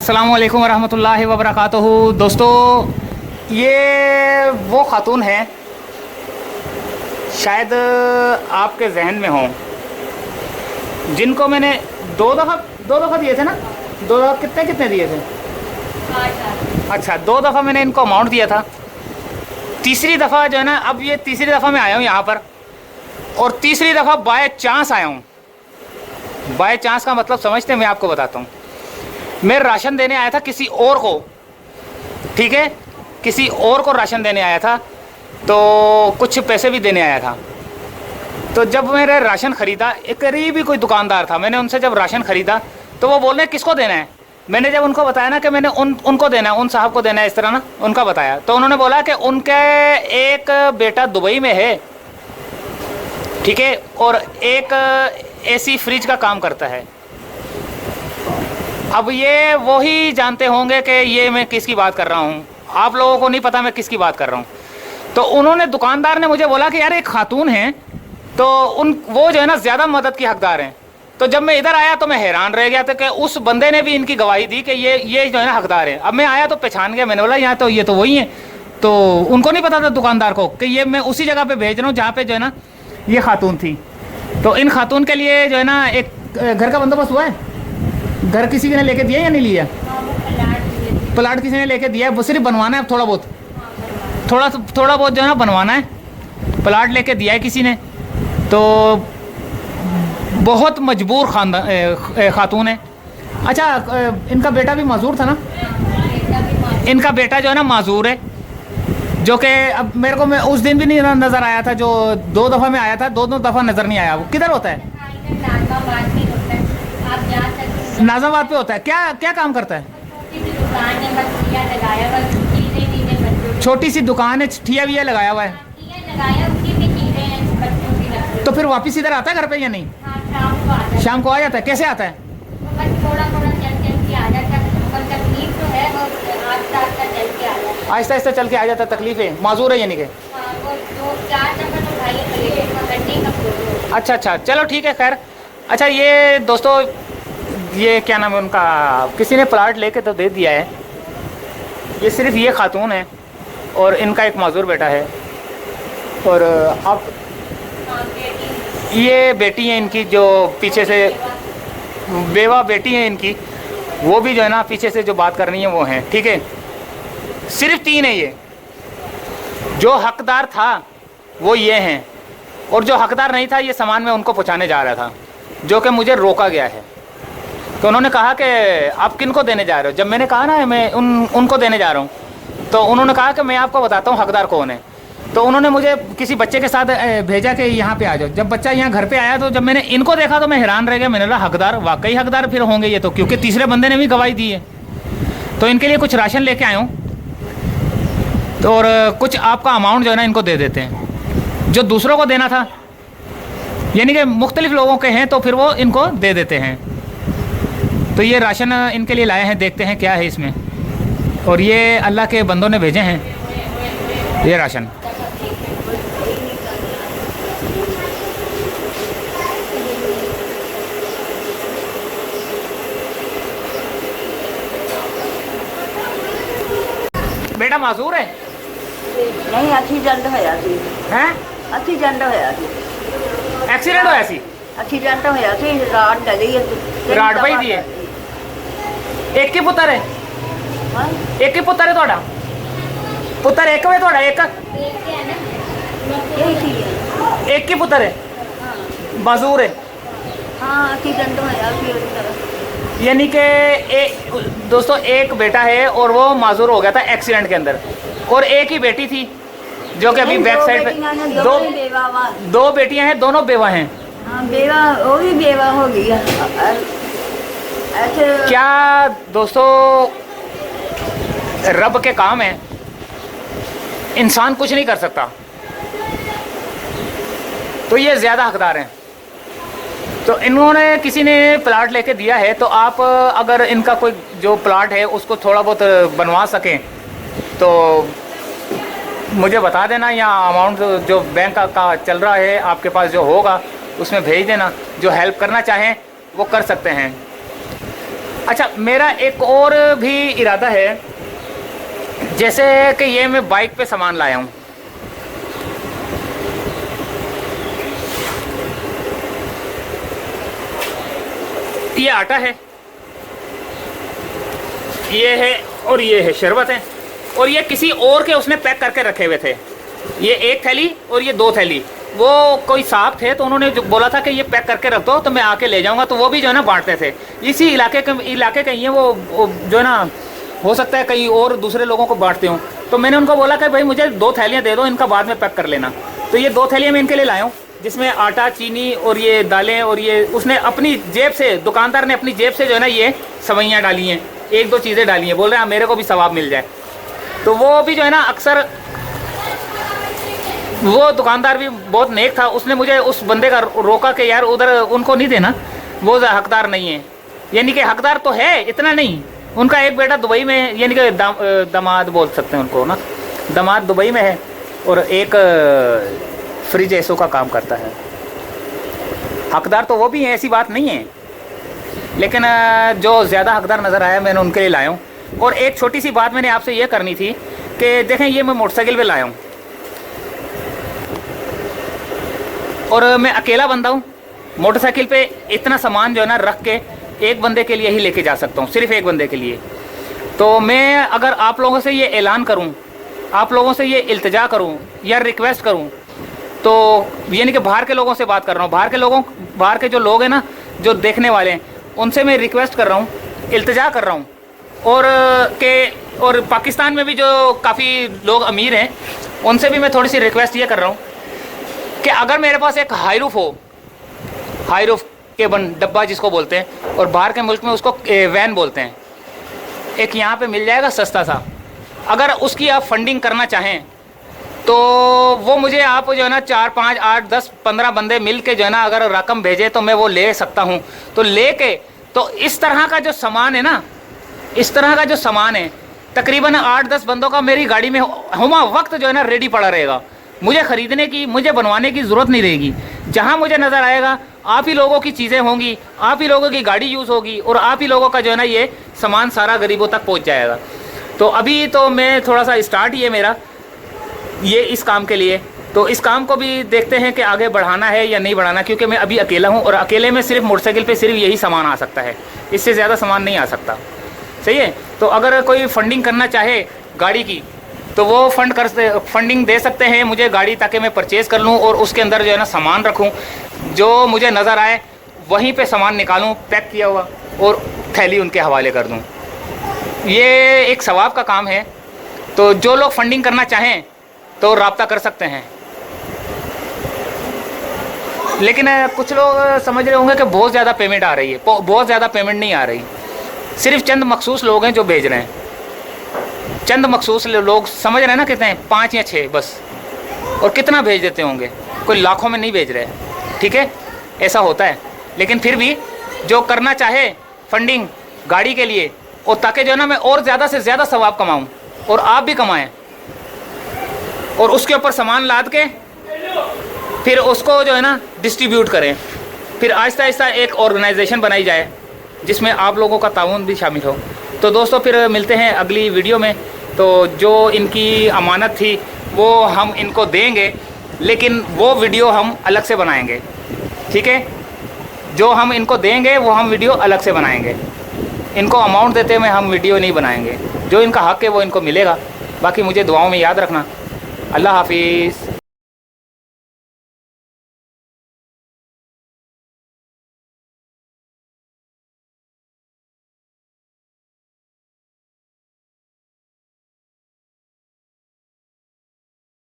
अस्सलामुअलैकुम वरहमतुल्लाहि वबरकातुहू। दोस्तों, ये वो खातून है, शायद आपके जहन में हो, जिनको मैंने दो दफ़ा दिए थे ना। दो दफ़ा कितने दिए थे? अच्छा, 2 दफ़ा मैंने इनको अमाउंट दिया था। तीसरी दफ़ा जो है ना, अब ये तीसरी दफ़ा मैं आया हूँ यहाँ पर, और तीसरी दफ़ा बाय चांस आया हूँ। बाय चांस का मतलब समझते हैं, मैं आपको बताता हूँ। मैं राशन देने आया था किसी और को, ठीक है, किसी और को राशन देने आया था, तो कुछ पैसे भी देने आया था। तो जब मैंने राशन ख़रीदा, एक करीबी कोई दुकानदार था, मैंने उनसे जब राशन ख़रीदा तो वो बोल रहे किसको देना है। मैंने जब उनको बताया ना कि मैंने उनको देना है, उन साहब को देना है, इस तरह ना उनका बताया, तो उन्होंने बोला कि उनके एक बेटा दुबई में है, ठीक है, और एक एसी फ्रिज का काम करता है। अब ये वही जानते होंगे कि ये मैं किसकी बात कर रहा हूँ, आप लोगों को नहीं पता मैं किसकी बात कर रहा हूँ। तो उन्होंने, दुकानदार ने मुझे बोला कि यार एक खातून है, तो वो जो है ना ज़्यादा मदद की हकदार हैं। तो जब मैं इधर आया तो मैं हैरान रह गया था कि उस बंदे ने भी इनकी गवाही दी कि ये जो है ना हकदार है। अब मैं आया तो पहचान गया, मैंने बोला यहाँ तो ये तो वही है। तो उनको नहीं पता था दुकानदार को कि ये मैं उसी जगह पे भेज रहा हूँ जहाँ पे जो है ना ये खातून थी। तो इन खातून के लिए जो है ना एक घर का बंदोबस्त हुआ है। घर किसी ने लेके दिया या नहीं लिया? प्लाट किसी ने लेके दिया है, वो सिर्फ बनवाना है, थोड़ा बहुत जो है ना बनवाना है। प्लाट लेके दिया है किसी ने, तो बहुत मजबूर खातून है। अच्छा, इनका बेटा भी माजूर था ना? इनका बेटा जो है ना माजूर है, जो कि अब मेरे को, मैं उस दिन भी नहीं नज़र आया था, जो 2 दफ़ा में आया था, 2 दफ़ा नज़र नहीं आया। वो किधर होता है? नाज़ाबाद पे होता है। क्या क्या काम करता है? छोटी सी दुकान है, ठिया विया लगाया हुआ है। तो फिर वापस इधर आता है घर पे या नहीं? शाम को आ जाता है। कैसे आता है? आहिस्ता आहिस्ता चल के आ जाता है। तकलीफ है, माजूर है यानी कि। अच्छा, चलो ठीक है, खैर। अच्छा, ये दोस्तों, ये क्या नाम है उनका, किसी ने प्लाट लेके तो दे दिया है। ये सिर्फ ये खातून है और इनका एक माजूर बेटा है, और अब ये बेटी है इनकी, जो पीछे से बेवा बेटी है इनकी, वो भी जो है ना पीछे से जो बात करनी है वो है, ठीक है। सिर्फ 3 है ये। जो हकदार था वो ये हैं, और जो हकदार नहीं था, ये सामान मैं उनको पहुंचाने जा रहा था, जो कि मुझे रोका गया है। तो उन्होंने कहा कि आप किन को देने जा रहे हो? जब मैंने कहा ना मैं उनको देने जा रहा हूँ, तो उन्होंने कहा कि मैं आपको बताता हूँ हकदार कौन है। तो उन्होंने मुझे किसी बच्चे के साथ भेजा कि यहाँ पे आ जाओ। जब बच्चा यहाँ घर पे आया, तो जब मैंने इनको देखा तो मैं हैरान रह गया। मैंने कहा हकदार, वाकई हकदार फिर होंगे ये तो, क्योंकि तीसरे बंदे ने भी गवाही दी है। तो इनके लिए कुछ राशन लेके आया हूँ, तो और कुछ आपका अमाउंट जो है ना इनको दे देते हैं, जो दूसरों को देना था, यानी कि मुख्तलिफ लोगों के हैं, तो फिर वो इनको दे देते हैं। तो ये राशन इनके लिए लाए हैं, देखते हैं क्या है इसमें। और ये अल्लाह के बंदों ने भेजे हैं ये राशन। बेटा माजूर है? नहीं, एक्सीडेंट होया सी। हैं? एक्सीडेंट होया सी। एक्सीडेंट होया सी? एक्सीडेंट होया सी, रात डली है। रात पई दी है। एक ही पुत्र है? हाँ? एक ही पुत्र है ਤੁਹਾਡਾ? पुत्र एक है ਤੁਹਾਡਾ? यही थी। एक ही पुत्र है, माजूर है। हाँ, एक्सीडेंट होया सी उस तरह। यानी कि दोस्तों, एक बेटा है और वो माजूर हो गया था एक्सीडेंट के अंदर, और एक ही बेटी थी जो कि अभी बैक साइड पे। दो बेटियां हैं, दोनों बेवा हैं। हाँ, बेवा, वो भी बेवा हो गई है। ऐसे क्या दोस्तों, रब के काम है, इंसान कुछ नहीं कर सकता। तो ये ज़्यादा हकदार हैं। तो इन्होंने, किसी ने प्लाट लेके दिया है, तो आप अगर इनका कोई जो प्लाट है उसको थोड़ा बहुत बनवा सकें तो मुझे बता देना, या अमाउंट जो बैंक का चल रहा है आपके पास जो होगा उसमें भेज देना। जो हेल्प करना चाहें वो कर सकते हैं। अच्छा, मेरा एक और भी इरादा है, जैसे कि ये मैं बाइक पे सामान लाया हूँ, ये आटा है, ये है, और ये है शरबत है, और ये किसी और के उसने पैक करके रखे हुए थे। ये एक थैली और ये 2 थैली, वो कोई साहब थे तो उन्होंने जो बोला था कि ये पैक करके रख दो तो मैं आके ले जाऊंगा, तो वो भी जो है ना बांटते थे। इसी इलाके के ही है वो जो है ना, हो सकता है कहीं और दूसरे लोगों को बांटते हूँ। तो मैंने उनको बोला कि भाई मुझे 2 थैलियाँ दे दो, इनका बाद में पैक कर लेना। तो ये 2 थैलियाँ मैं इनके लिए लाया हूँ, जिसमें आटा, चीनी और ये दालें, और ये उसने अपनी जेब से, दुकानदार ने अपनी जेब से जो है ना ये सवैयाँ डाली हैं, 1-2 चीज़ें डाली हैं, बोल रहे हैं मेरे को भी सवाब मिल जाए। तो वो भी जो है ना, अक्सर वो दुकानदार भी बहुत नेक था, उसने मुझे उस बंदे का रोका कि यार उधर उनको नहीं देना, वो हकदार नहीं है। यानी कि हकदार तो है, इतना नहीं, उनका एक बेटा दुबई में है, यानी कि दामाद बोल सकते हैं उनको ना, दामाद दुबई में है, और एक फ्रिज एसो का काम करता है। हकदार तो वो भी है, ऐसी बात नहीं है, लेकिन जो ज़्यादा हकदार नज़र आया मैंने उनके लिए लाया हूँ। और एक छोटी सी बात मैंने आपसे ये करनी थी कि देखें, ये मैं मोटरसाइकिल पे लाया हूँ और मैं अकेला बंदा हूँ, मोटरसाइकिल पे इतना सामान जो है ना रख के एक बंदे के लिए ही लेके जा सकता हूँ, सिर्फ एक बंदे के लिए। तो मैं अगर आप लोगों से ये ऐलान करूँ, आप लोगों से ये इल्तिजा करूँ या रिक्वेस्ट करूँ, तो यानी कि बाहर के लोगों से बात कर रहा हूँ, बाहर के जो लोग हैं ना, जो देखने वाले हैं, उनसे मैं रिक्वेस्ट कर रहा हूँ, इल्तिजा कर रहा हूँ, और पाकिस्तान में भी जो काफ़ी लोग अमीर हैं उनसे भी मैं थोड़ी सी रिक्वेस्ट ये कर रहा हूँ कि अगर मेरे पास एक हाईरूफ हो, हाईरूफ केबन डब्बा जिसको बोलते हैं, और बाहर के मुल्क में उसको वैन बोलते हैं, एक यहाँ पे मिल जाएगा सस्ता सा, अगर उसकी आप फंडिंग करना चाहें तो वो मुझे आप जो है ना 4, 5, 8, 10, 15 बंदे मिल के जो है ना अगर रकम भेजे तो मैं वो ले सकता हूँ। तो लेके तो इस तरह का जो सामान है ना, इस तरह का जो सामान है तकरीबन 8-10 बंदों का मेरी गाड़ी में हुमा वक्त जो है ना रेडी पड़ा रहेगा, मुझे ख़रीदने की, मुझे बनवाने की ज़रूरत नहीं रहेगी। जहाँ मुझे नज़र आएगा आप ही लोगों की चीज़ें होंगी, आप ही लोगों की गाड़ी यूज़ होगी, और आप ही लोगों का जो है ना ये सामान सारा गरीबों तक पहुँच जाएगा। तो अभी तो मैं थोड़ा सा स्टार्ट ही है मेरा ये इस काम के लिए, तो इस काम को भी देखते हैं कि आगे बढ़ाना है या नहीं बढ़ाना, क्योंकि मैं अभी अकेला हूँ और अकेले में सिर्फ मोटरसाइकिल पे सिर्फ यही सामान आ सकता है, इससे ज़्यादा सामान नहीं आ सकता। सही है। तो अगर कोई फंडिंग करना चाहे गाड़ी की तो वो फंडिंग दे सकते हैं मुझे गाड़ी, ताकि मैं परचेज़ कर लूँ और उसके अंदर जो है ना सामान रखूँ, जो मुझे नज़र आए वहीं पे सामान निकालूँ पैक किया हुआ और थैली उनके हवाले कर दूँ। ये एक सवाब का काम है। तो जो लोग फंडिंग करना चाहें तो रब्ता कर सकते हैं। लेकिन कुछ लोग समझ रहे होंगे कि बहुत ज़्यादा पेमेंट आ रही है। बहुत ज़्यादा पेमेंट नहीं आ रही, सिर्फ चंद मखसूस लोग हैं जो भेज रहे हैं। चंद मखसूस लोग, समझ रहे हैं ना, कितने, 5 या 6 बस, और कितना भेज देते होंगे, कोई लाखों में नहीं भेज रहे। ठीक है, ऐसा होता है। लेकिन फिर भी जो करना चाहे फंडिंग गाड़ी के लिए, और ताकि जो है ना मैं और ज़्यादा से ज़्यादा सवाब कमाऊँ और आप भी कमाएं, और उसके ऊपर सामान लाद के फिर उसको जो है ना डिस्ट्रीब्यूट करें, फिर आहिस्ता आहिस्ता एक ऑर्गेनाइजेशन बनाई जाए जिसमें आप लोगों का ताउन भी शामिल हो। तो दोस्तों फिर मिलते हैं अगली वीडियो में। तो जो इनकी अमानत थी वो हम इनको देंगे, लेकिन वो वीडियो हम अलग से बनाएंगे। ठीक है, जो हम इनको देंगे वो हम वीडियो अलग से बनाएंगे। इनको अमाउंट देते हुए हम वीडियो नहीं बनाएंगे। जो इनका हक़ है वो इनको मिलेगा। बाकी मुझे दुआओं में याद रखना। अल्लाह हाफिज़।